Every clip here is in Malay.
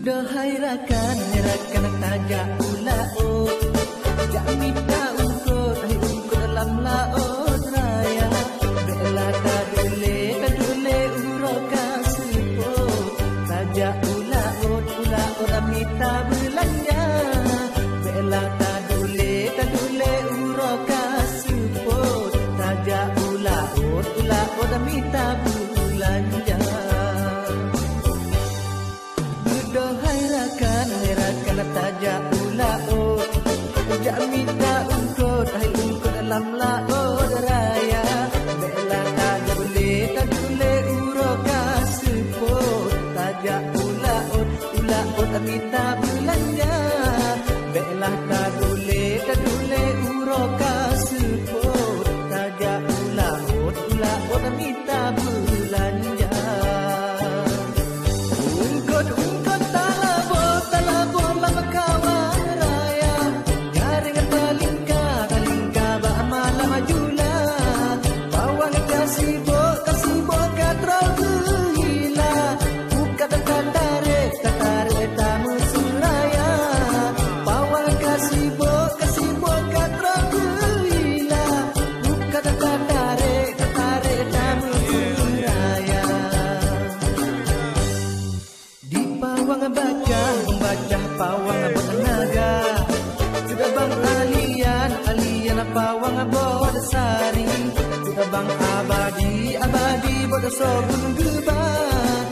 Budahai rakan tajak ulao, jak minta ungkut hai ungkut dalam laut raya. Bela kadule uroka seput, tajak ulao minta belanja. Bela kadule uroka seput, tajak ulao minta belanja. Rakan tajak ulao, jak minta ungkut hai ungkut dalam laut raya. Bela kadule uroka seput, tajak ulao minta belanja. Bela kadule uroka seput, tajak ulao minta belanja. Membaca pawang bertenaga, sudah bang alian pawang bodasari, sudah bang abadi bodasobun geban,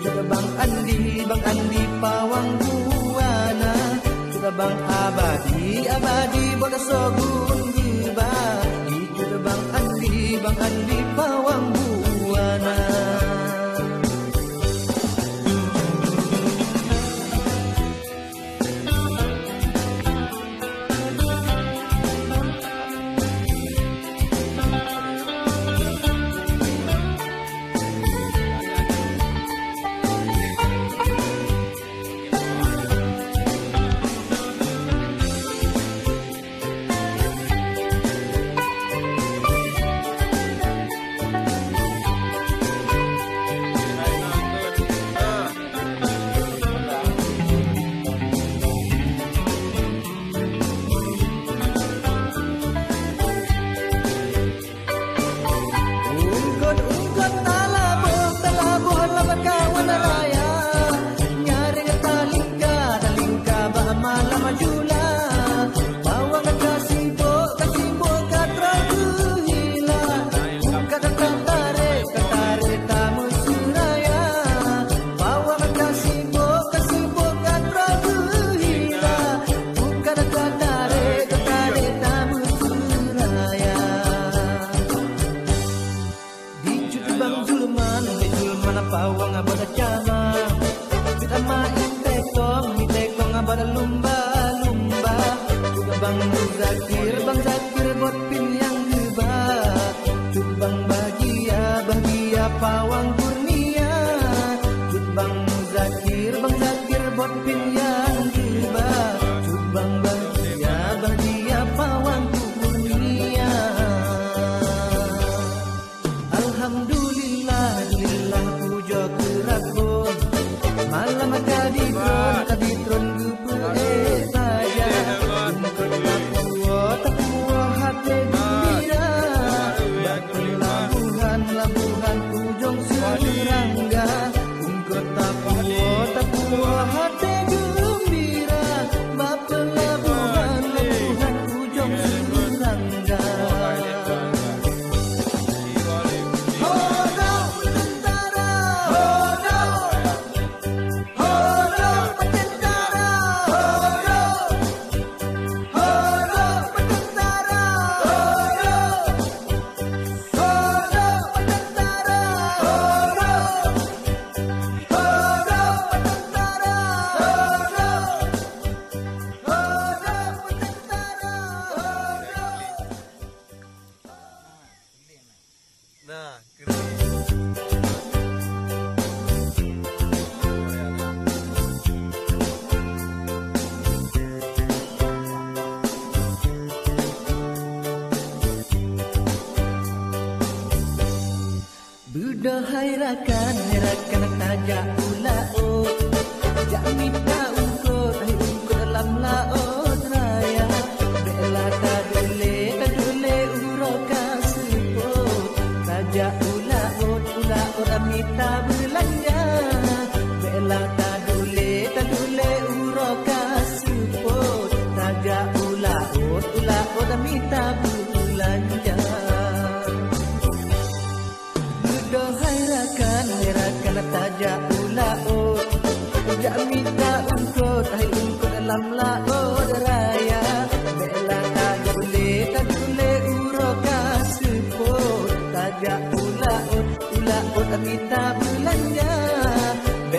sudah bang Andi pawang buana, sudah bang abadi bodasobun geban, sudah bang Andi pawang buana. Pawang abada cama, kita main tekong abada lumba. Juga bang Zakir buat pin yang hebat. Juga bang bahagia pawang kurnia. Juga bang Zakir buat pin yang hebat. Juga bang bahagia pawang kurnia. Alhamdulillah puja kerakun, malam kaditron gupu saya. Ungkut tapuwa hati gembira, batu labuhan ujung serangga. Ungkut tapuwa hati gembira, batu labuhan ujung serangga. Budahai rakan tajak ulao, jak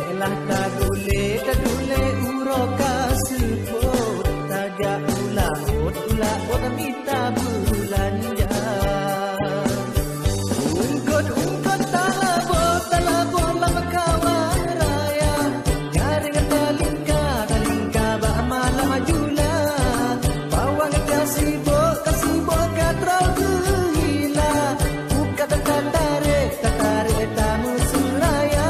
belah kadule uroka sepo tajak ulah minta belanja ungkot talabo lama kawan raya jaring talingka ba malam jula bawang kasibo katrau gila buka tatare tamu suraya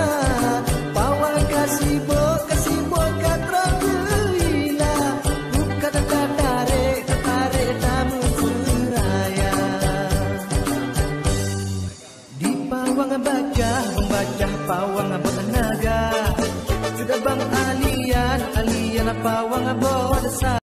bawang kasibo katrau gila buka tatare tamu suraya di pawang membaca pawang bertenaga sudah bang alian pawang bodesa